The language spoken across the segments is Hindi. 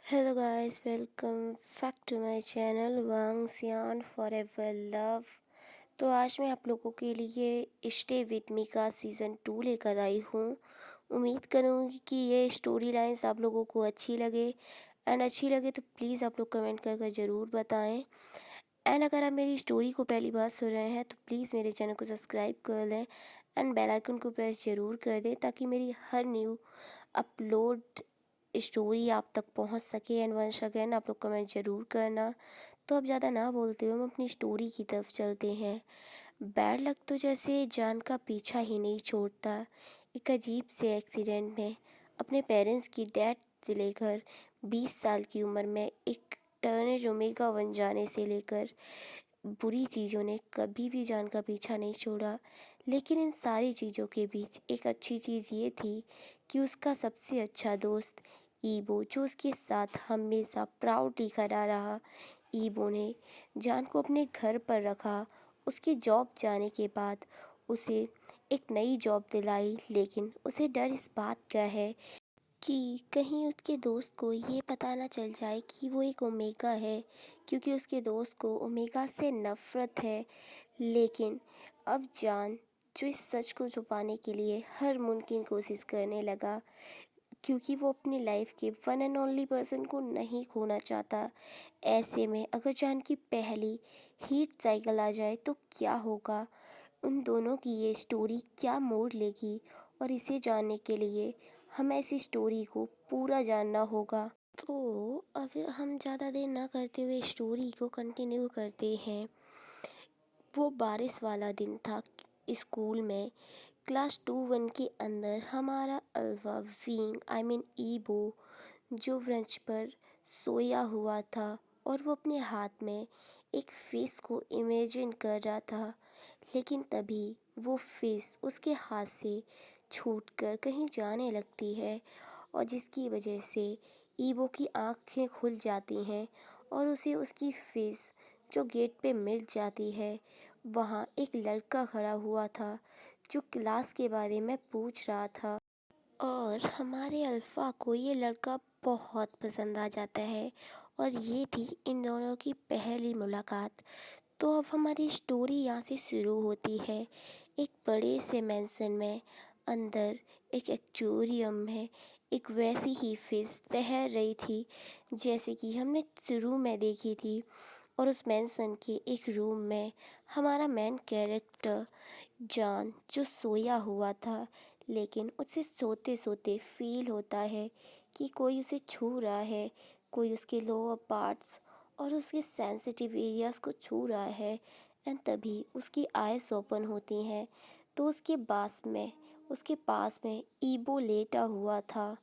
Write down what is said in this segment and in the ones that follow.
Hello guys, welcome back to my channel Wangs Yan forever love. तो आज मैं आप लोगों के लिए स्टे विद मी का सीज़न 2 लेकर आई हूँ। उम्मीद करूँगी कि ये स्टोरी लाइन्स आप लोगों को अच्छी लगे। एंड अच्छी लगे तो प्लीज़ आप लोग कमेंट करके ज़रूर बताएं। एंड अगर आप मेरी स्टोरी को पहली बार सुन रहे हैं तो प्लीज़ मेरे चैनल को सब्सक्राइब कर लें एंड बेल आइकन को प्रेस ज़रूर कर दें ताकि मेरी हर न्यू अपलोड स्टोरी आप तक पहुंच सके। एंड वंस अगेन आप लोग कमेंट ज़रूर करना। तो अब ज़्यादा ना बोलते हुए हम अपनी स्टोरी की तरफ चलते हैं। बैड लक तो जैसे जान का पीछा ही नहीं छोड़ता। एक अजीब से एक्सीडेंट में अपने पेरेंट्स की डेथ से लेकर 20 साल की उम्र में एक टर्नेज ओमेगा बन जाने से लेकर बुरी चीज़ों ने कभी भी जान का पीछा नहीं छोड़ा। लेकिन इन सारी चीज़ों के बीच एक अच्छी चीज़ ये थी कि उसका सबसे अच्छा दोस्त ईबो, जो उसके साथ हमेशा प्राउडली खड़ा रहा। ईबो ने जान को अपने घर पर रखा। उसकी जॉब जाने के बाद उसे एक नई जॉब दिलाई, लेकिन उसे डर इस बात का है कि कहीं उसके दोस्त को ये पता ना चल जाए कि वो एक ओमेगा है, क्योंकि उसके दोस्त को ओमेगा से नफ़रत है। लेकिन अब जान जो इस सच को छुपाने के लिए हर मुमकिन कोशिश करने लगा, क्योंकि वो अपनी लाइफ के वन एंड ओनली पर्सन को नहीं खोना चाहता। ऐसे में अगर जान की पहली हीट साइकिल आ जाए तो क्या होगा, उन दोनों की ये स्टोरी क्या मोड़ लेगी, और इसे जानने के लिए हमें इस स्टोरी को पूरा जानना होगा। तो अब हम ज़्यादा देर ना करते हुए स्टोरी को कंटिन्यू करते हैं। वो बारिश वाला दिन था। स्कूल में क्लास 2-1 के अंदर हमारा अल्फा विंग ईबो जो ब्रेंच पर सोया हुआ था और वो अपने हाथ में एक फेस को इमेजिन कर रहा था। लेकिन तभी वो फेस उसके हाथ से छूटकर कहीं जाने लगती है, और जिसकी वजह से ईबो की आंखें खुल जाती हैं और उसे उसकी फेस जो गेट पे मिल जाती है। वहाँ एक लड़का खड़ा हुआ था जो क्लास के बारे में पूछ रहा था, और हमारे अल्फ़ा को ये लड़का बहुत पसंद आ जाता है। और ये थी इन दोनों की पहली मुलाकात। तो अब हमारी स्टोरी यहाँ से शुरू होती है। एक बड़े से मेंशन में अंदर एक एक्वेरियम में एक वैसी ही फिश तैर रही थी जैसे कि हमने शुरू में देखी थी। और उस मेंशन के एक रूम में हमारा मेन कैरेक्टर जॉन जो सोया हुआ था, लेकिन उसे सोते सोते फील होता है कि कोई उसे छू रहा है, कोई उसके लोअर पार्ट्स और उसके सेंसिटिव एरियाज़ को छू रहा है। एंड तभी उसकी आइज़ ओपन होती हैं तो उसके पास में ईबो लेटा हुआ था।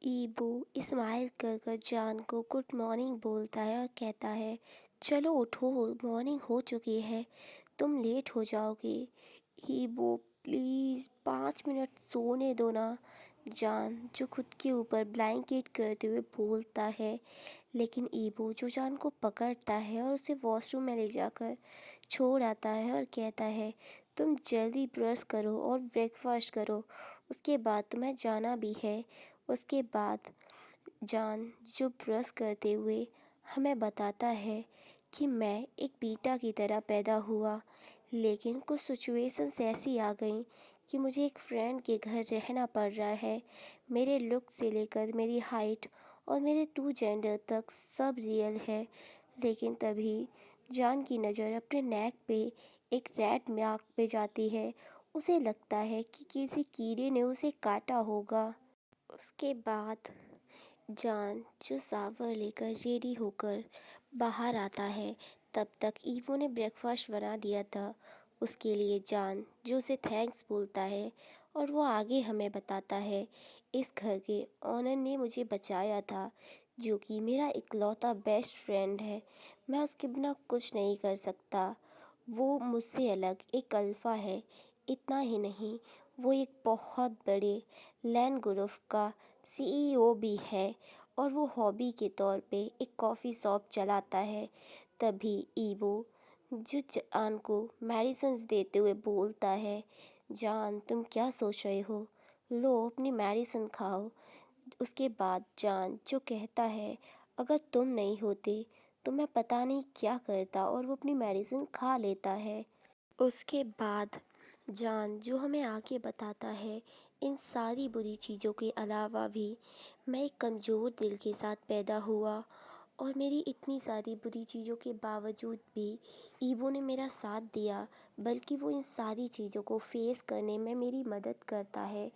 ईबो स्माइल कर कर जान को गुड मॉर्निंग बोलता है और कहता है, चलो उठो, मॉर्निंग हो चुकी है, तुम लेट हो जाओगे। ईबो प्लीज़ 5 मिनट सोने दो ना, जान जो खुद के ऊपर ब्लैंकेट करते हुए बोलता है। लेकिन ईबो जो जान को पकड़ता है और उसे वॉशरूम में ले जाकर छोड़ आता है और कहता है, तुम जल्दी ब्रश करो और ब्रेकफास्ट करो, उसके बाद तुम्हें जाना भी है। उसके बाद जान जो ब्रश करते हुए हमें बताता है कि मैं एक बीटा की तरह पैदा हुआ, लेकिन कुछ सिचुएशंस ऐसी आ गई कि मुझे एक फ्रेंड के घर रहना पड़ रहा है। मेरे लुक से लेकर मेरी हाइट और मेरे टू जेंडर तक सब रियल है। लेकिन तभी जान की नज़र अपने नेक पे एक रेड मार्क पे जाती है। उसे लगता है कि किसी कीड़े ने उसे काटा होगा। उसके बाद जान जो शावर लेकर रेडी होकर बाहर आता है, तब तक ईवो ने ब्रेकफास्ट बना दिया था उसके लिए। जान जो उसे थैंक्स बोलता है और वो आगे हमें बताता है, इस घर के ऑनर ने मुझे बचाया था, जो कि मेरा इकलौता बेस्ट फ्रेंड है। मैं उसके बिना कुछ नहीं कर सकता। वो मुझसे अलग एक अल्फ़ा है। इतना ही नहीं, वो एक बहुत बड़े लैंड ग्रुप का सीईओ भी है, और वो हॉबी के तौर पे एक कॉफ़ी शॉप चलाता है। तभी ईवो जो जान को मेडिसिन्स देते हुए बोलता है, जान तुम क्या सोच रहे हो, लो अपनी मेडिसिन खाओ। उसके बाद जान जो कहता है, अगर तुम नहीं होते तो मैं पता नहीं क्या करता, और वो अपनी मेडिसिन खा लेता है। उसके बाद जान जो हमें आगे बताता है, इन सारी बुरी चीज़ों के अलावा भी मैं एक कमज़ोर दिल के साथ पैदा हुआ, और मेरी इतनी सारी बुरी चीज़ों के बावजूद भी ईवो ने मेरा साथ दिया, बल्कि वो इन सारी चीज़ों को फेस करने में मेरी मदद करता है।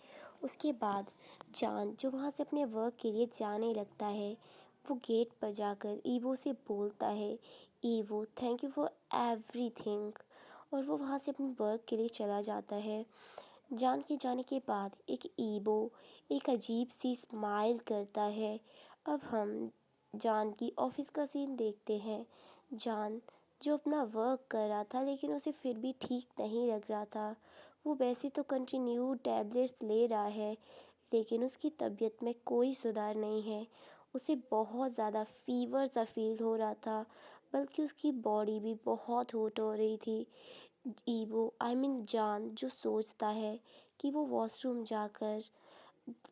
उसके बाद जान जो वहाँ से अपने वर्क के लिए जाने लगता है, वो गेट पर जाकर ईवो से बोलता है, evo thank you for everything, और वो वहाँ से अपने वर्क के लिए चला जाता है। जान के जाने के बाद एक ईवो एक अजीब सी स्माइल करता है। अब हम जान की ऑफिस का सीन देखते हैं। जान जो अपना वर्क कर रहा था, लेकिन उसे फिर भी ठीक नहीं लग रहा था। वो वैसे तो कंटिन्यू टैबलेट्स ले रहा है, लेकिन उसकी तबीयत में कोई सुधार नहीं है। उसे बहुत ज़्यादा फ़ीवर सा फील हो रहा था, बल्कि उसकी बॉडी भी बहुत हॉट हो रही थी। ईवो जान जो सोचता है कि वो वॉशरूम जाकर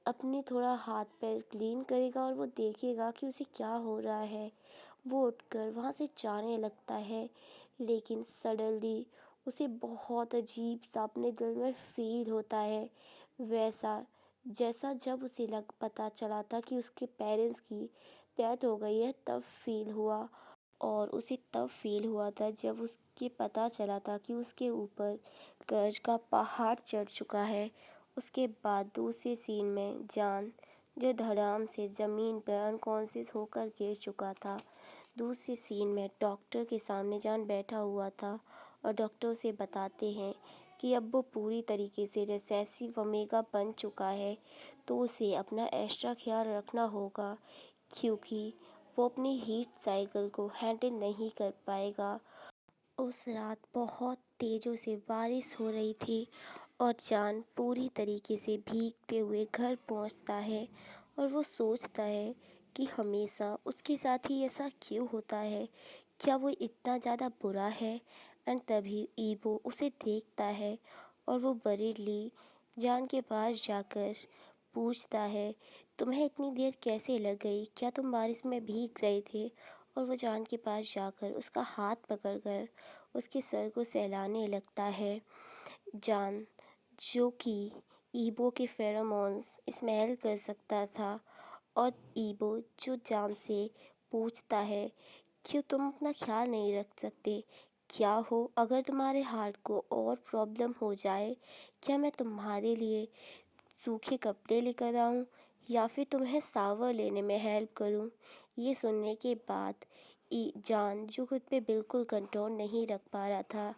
अपने थोड़ा हाथ पैर क्लीन करेगा, और वो देखेगा कि उसे क्या हो रहा है। वो उठकर वहाँ से जाने लगता है, लेकिन सडनली उसे बहुत अजीब सा अपने दिल में फील होता है, वैसा जैसा जब उसे लग पता चला था कि उसके पेरेंट्स की डेथ हो गई है, तब फील हुआ। और उसे तब फील हुआ था जब उसके पता चला था कि उसके ऊपर कर्ज का पहाड़ चढ़ चुका है। उसके बाद दूसरे सीन में जान जो धड़ाम से ज़मीन पर अनकॉन्शियस होकर गिर चुका था। दूसरे सीन में डॉक्टर के सामने जान बैठा हुआ था, और डॉक्टर उसे बताते हैं कि अब वो पूरी तरीके से रिसेसिव ओमेगा बन चुका है, तो उसे अपना एक्स्ट्रा ख्याल रखना होगा, क्योंकि वो अपनी हीट साइकिल को हैंडल नहीं कर पाएगा। उस रात बहुत तेज़ों से बारिश हो रही थी, और जान पूरी तरीके से भीगते हुए घर पहुंचता है, और वो सोचता है कि हमेशा उसके साथ ही ऐसा क्यों होता है, क्या वो इतना ज़्यादा बुरा है। एंड तभी ईवो उसे देखता है, और वो बरीडली जान के पास जाकर पूछता है, तुम्हें इतनी देर कैसे लग गई, क्या तुम बारिश में भीग रहे थे। और वो जान के पास जाकर उसका हाथ पकड़कर उसके सर को सहलाने लगता है। जान जो कि ईबो के फेरोमोन्स स्मेल कर सकता था, और ईबो जो जान से पूछता है, क्यों तुम अपना ख्याल नहीं रख सकते, क्या हो अगर तुम्हारे हार्ट को और प्रॉब्लम हो जाए, क्या मैं तुम्हारे लिए सूखे कपड़े लेकर आऊँ, या फिर तुम्हें शावर लेने में हेल्प करूँ। ये सुनने के बाद जान जो खुद पे बिल्कुल कंट्रोल नहीं रख पा रहा था,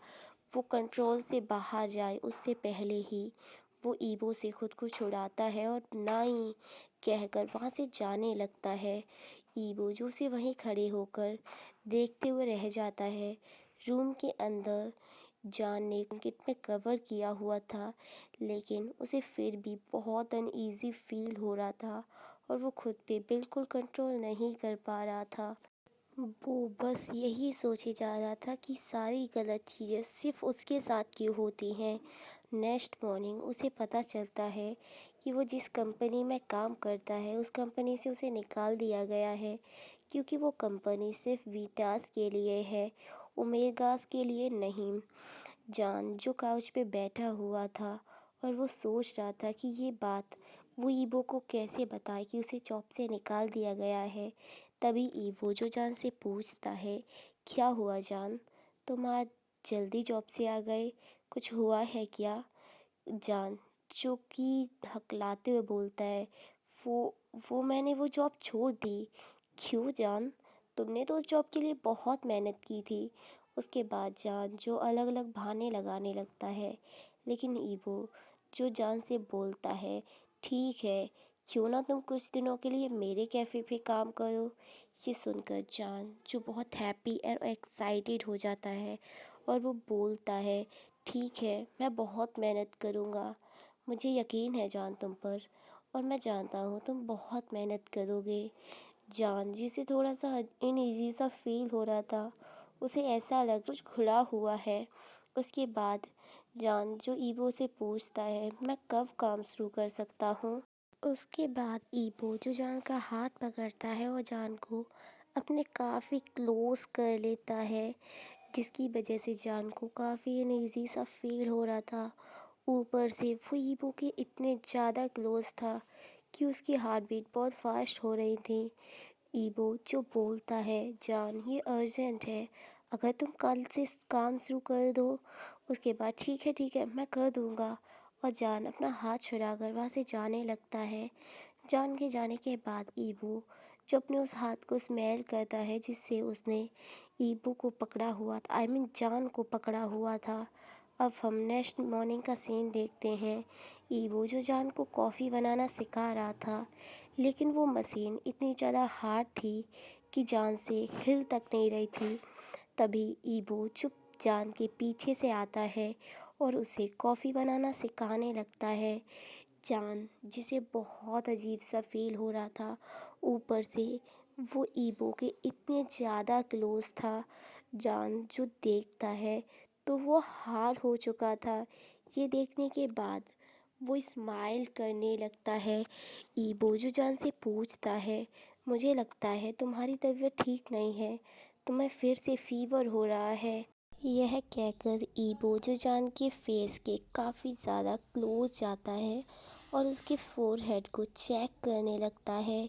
वो कंट्रोल से बाहर जाए उससे पहले ही वो ईवो से खुद को छुड़ाता है, और ना ही कहकर वहाँ से जाने लगता है। ईवो जो उसे वहीं खड़े होकर देखते हुए रह जाता है। रूम के अंदर जान ने किट में कवर किया हुआ था, लेकिन उसे फिर भी बहुत अनईजी फील हो रहा था, और वो खुद पे बिल्कुल कंट्रोल नहीं कर पा रहा था। वो बस यही सोचे जा रहा था कि सारी गलत चीज़ें सिर्फ उसके साथ क्यों होती हैं। नेक्स्ट मॉर्निंग उसे पता चलता है कि वो जिस कंपनी में काम करता है, उस कंपनी से उसे निकाल दिया गया है, क्योंकि वो कंपनी सिर्फ वीटास के लिए है, ओमेगास के लिए नहीं। जान जो काउच पे बैठा हुआ था, और वो सोच रहा था कि ये बात वो ईवो को कैसे बताए कि उसे जॉब से निकाल दिया गया है। तभी ईवो जो जान से पूछता है, क्या हुआ जान, तुम आज जल्दी जॉब से आ गए, कुछ हुआ है क्या। जान जो कि हकलाते हुए बोलता है, वो मैंने वो जॉब छोड़ दी। क्यों जान, तुमने तो उस जॉब के लिए बहुत मेहनत की थी। उसके बाद जान जो अलग अलग बहाने लगाने लगता है, लेकिन ईवो जो जान से बोलता है, ठीक है, क्यों ना तुम कुछ दिनों के लिए मेरे कैफ़े पे काम करो। ये सुनकर जान जो बहुत हैप्पी और एक्साइटेड हो जाता है, और वो बोलता है, ठीक है, मैं बहुत मेहनत करूँगा, मुझे यकीन है जान तुम पर, और मैं जानता हूँ तुम बहुत मेहनत करोगे। जान जिसे थोड़ा सा अनईज़ी सा फील हो रहा था, उसे ऐसा लग कुछ खुला हुआ है। उसके बाद जान जो ईवो से पूछता है, मैं कब काम शुरू कर सकता हूँ। उसके बाद ईबो जो जान का हाथ पकड़ता है और जान को अपने काफ़ी क्लोज कर लेता है, जिसकी वजह से जान को काफ़ी अनईज़ी सा फ़ील हो रहा था। ऊपर से वो ईबो के इतने ज़्यादा क्लोज था कि उसकी हार्ट बीट बहुत फास्ट हो रही थी। ईबो जो बोलता है, जान ये अर्जेंट है, अगर तुम कल से काम शुरू कर दो। उसके बाद ठीक है मैं कर दूँगा। और जान अपना हाथ छुड़ाकर वहाँ से जाने लगता है। जान के जाने के बाद ईबो जो अपने उस हाथ को स्मेल करता है जिससे उसने ईबो को पकड़ा हुआ था, आई मीन जान को पकड़ा हुआ था। अब हम नेक्स्ट मॉर्निंग का सीन देखते हैं। ईबो जो जान को कॉफ़ी बनाना सिखा रहा था, लेकिन वो मशीन इतनी ज़्यादा हार्ड थी कि जान से हिल तक नहीं रही थी। तभी ईबो चुप जान के पीछे से आता है और उसे कॉफ़ी बनाना सिखाने लगता है। जान जिसे बहुत अजीब सा फील हो रहा था, ऊपर से वो ईबो के इतने ज़्यादा क्लोज था। जान जो देखता है तो वो हार हो चुका था। ये देखने के बाद वो स्माइल करने लगता है। ईबो जो जान से पूछता है, मुझे लगता है तुम्हारी तबीयत ठीक नहीं है, तुम्हें फिर से फीवर हो रहा है। यह कहकर ईबो जो जान के फेस के काफ़ी ज़्यादा क्लोज जाता है और उसके फोरहेड को चेक करने लगता है।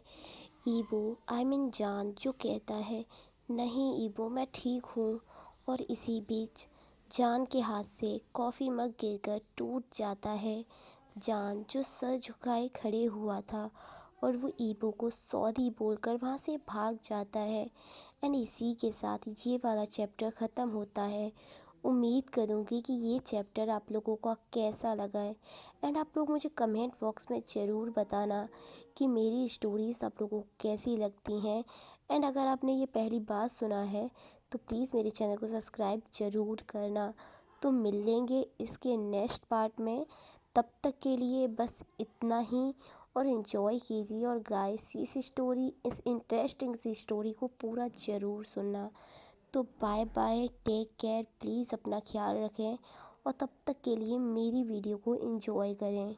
ईबो आई मीन जान जो कहता है, नहीं ईबो मैं ठीक हूँ। और इसी बीच जान के हाथ से कॉफ़ी मग गिरकर टूट जाता है। जान जो सर झुकाए खड़े हुआ था और वो ईबो को सॉरी बोलकर वहाँ से भाग जाता है। एंड इसी के साथ ये वाला चैप्टर ख़त्म होता है। उम्मीद करूँगी कि ये चैप्टर आप लोगों को कैसा लगा है। एंड आप लोग मुझे कमेंट बॉक्स में ज़रूर बताना कि मेरी स्टोरीज़ आप लोगों को कैसी लगती हैं। एंड अगर आपने ये पहली बार सुना है तो प्लीज़ मेरे चैनल को सब्सक्राइब ज़रूर करना। तो मिलेंगे इसके नेक्स्ट पार्ट में। तब तक के लिए बस इतना ही। और इन्जॉय कीजिए और गाइस इस इंटरेस्टिंग सी स्टोरी को पूरा ज़रूर सुनना। तो bye bye, take care, please अपना ख्याल रखें और तब तक के लिए मेरी वीडियो को एंजॉय करें।